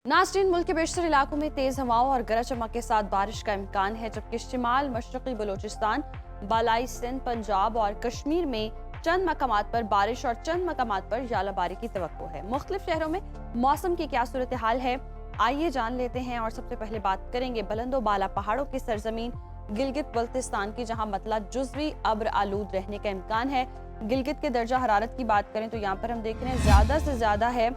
नाज़रीन, मुल्क के बेशतर इलाकों में तेज हवाओं और गरज चमक के साथ बारिश का इम्कान है, जबकि शिमाल मशरक़ी बलूचिस्तान, बालाई सिंध, पंजाब और कश्मीर में चंद मकामात पर बारिश और चंद मकामात पर यालाबारी की तवक्को है। मुख्तलिफ शहरों में मौसम की क्या सूरत हाल है, आइए जान लेते हैं। और सबसे पहले बात करेंगे बुलंदो बाला पहाड़ों की सरजमीन गिलगित बल्तिस्तान की, जहां मतला जुज़वी अब्र आलूद रहने का इम्कान है। गिलगित के दर्जा हरारत की बात करें तो यहाँ पर हम देख रहे हैं ज्यादा से ज्यादा है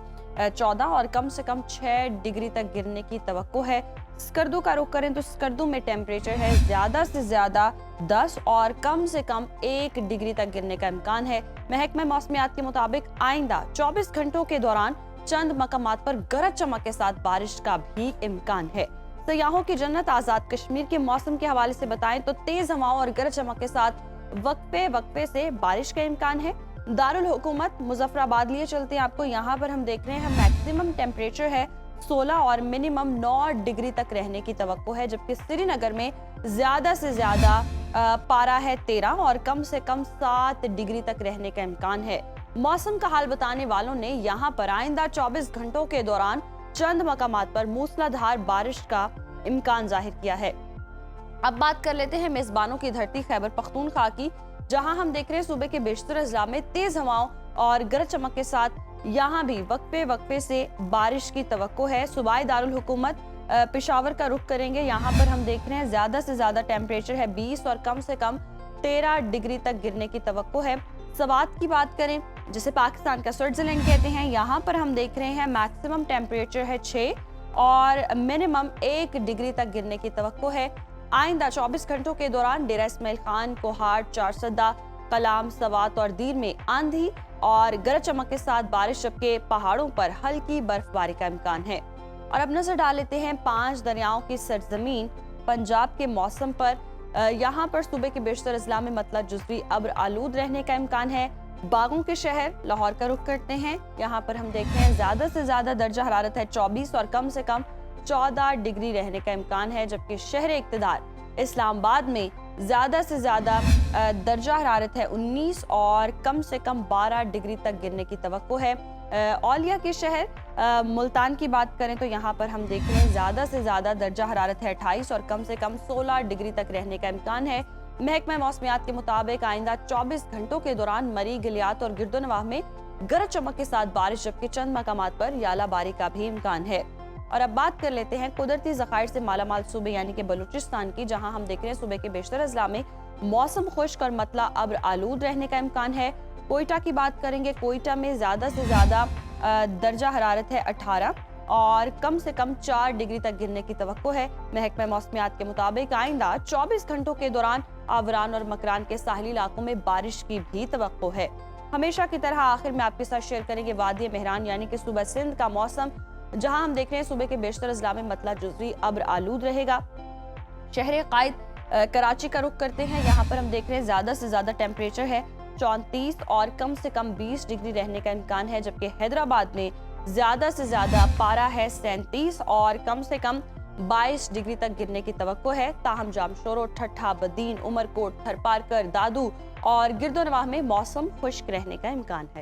14 और कम से कम 6 डिग्री तक गिरने की तवक्को है। स्कर्दू का रुख करें तो स्कर्दू में टेम्परेचर है ज्यादा से ज्यादा 10 और कम से कम 1 डिग्री तक गिरने का इम्कान है। महकमा मौसमियात के मुताबिक आइंदा 24 घंटों के दौरान चंद मकामात पर गरज चमक के साथ बारिश का भी इम्कान है। सयाहों की जन्नत आजाद कश्मीर के मौसम के हवाले से बताएं तो तेज हवाओं और गरज चमक के साथ वक्फे से बारिश का इम्कान है। दारुल हुकूमत मुजफ्फराबाद लिए चलते हैं आपको, यहाँ पर हम देख रहे हैं मैक्सिमम टेम्परेचर है 16 और मिनिमम 9 डिग्री तक रहने की तवक्को है, जबकि श्रीनगर में ज्यादा से ज्यादा पारा है 13 और कम से कम 7 डिग्री तक रहने का इम्कान है। मौसम का हाल बताने वालों ने यहाँ पर आइंदा 24 घंटों के दौरान चंद मकामात पर मूसलाधार बारिश का इम्कान जाहिर किया है। अब बात कर लेते हैं मेजबानों की धरती खैबर पख्तूनख्वा की, जहां हम देख रहे हैं सूबे के बेशतर अजला में तेज हवाओं और गरज चमक के साथ यहाँ भी वक्फे से बारिश की तवक्को है। सूबाई दारुल हुकूमत पेशावर का रुख करेंगे, यहाँ पर हम देख रहे हैं ज्यादा से ज्यादा टेम्परेचर है 20 और कम से कम 13 डिग्री तक गिरने की तवक्को है। सवात की बात करें, जिसे पाकिस्तान का स्विट्जरलैंड कहते हैं, यहाँ पर हम देख रहे हैं मैक्सिमम टेम्परेचर है 6 और मिनिमम 1 डिग्री तक गिरने की तवक्को है। आइंदा 24 घंटों के दौरान डेरा इस्माइल खान, कोहाट, चारसदा, कलाम, सवात और दीर में आंधी और गरज चमक के साथ बारिश, जबकि पहाड़ों पर हल्की बर्फबारी का इम्कान है। और अब नजर डाल लेते हैं 5 दरियाओं की सरजमीन पंजाब के मौसम पर। यहाँ पर सूबे के बेशतर अजला में मतला जुज़वी अब्र आलूद रहने का इम्कान है। बागों के शहर लाहौर का रुख करते हैं, यहाँ पर हम देखते हैं ज्यादा से ज्यादा दर्जा हरारत है 24 और कम से कम 14 डिग्री रहने का इम्कान है, जबकि शहर इक़्तिदार इस्लामाबाद में ज्यादा से ज्यादा दर्जा हरारत है 19 और कम से कम 12 डिग्री तक गिरने की तवक्को है। औलिया के शहर मुल्तान की बात करें तो यहाँ पर हम देख रहे हैं ज्यादा से ज्यादा दर्जा हरारत है 28 और कम से कम 16 डिग्री तक रहने का इम्कान है। महकमा मौसमियात के मुताबिक आइंदा 24 घंटों के दौरान मरी, गिलियात और गिरदोनवाह में गरज चमक के साथ बारिश, जबकि चंद मकामात पर यालाबारी का भी इम्कान है। और अब बात कर लेते हैं कुदरती ज़खायर से मालामाल सूबे यानी कि बलूचिस्तान की, जहां हम देख रहे हैं सूबे के बेशतर अजला में मौसम खुश्क और मतला अब्र आलूद रहने का इम्कान है। कोयटा की बात करेंगे, कोयटा में ज्यादा से ज्यादा दर्जा हरारत है 18 और कम से कम 4 डिग्री तक गिरने की तवक्को है। महकमा मौसमियात के मुताबिक आइंदा 24 घंटों के दौरान आवरान और मकरान के साहली इलाकों में बारिश की भी तवक्को है। हमेशा की तरह आखिर में आपके साथ शेयर करेंगे वादी मेहरान यानी कि सूबा सिंध का मौसम, जहां हम देख रहे हैं सूबे के बेशतर अजला में मतला जुज़वी अब्र आलूद रहेगा। शहर कायद कराची का रुख करते हैं, यहाँ पर हम देख रहे हैं ज्यादा से ज्यादा टेम्परेचर है 34 और कम से कम 20 डिग्री रहने का इम्कान है, जबकि हैदराबाद में ज्यादा से ज्यादा पारा है 37 और कम से कम 22 डिग्री तक गिरने की तवक्को है। ताहम जामशोरो, ठट्ठा, बदीन, उमरकोट, थरपारकर, दादू और गिरदोनवाह में मौसम खुश्क रहने का इम्कान है।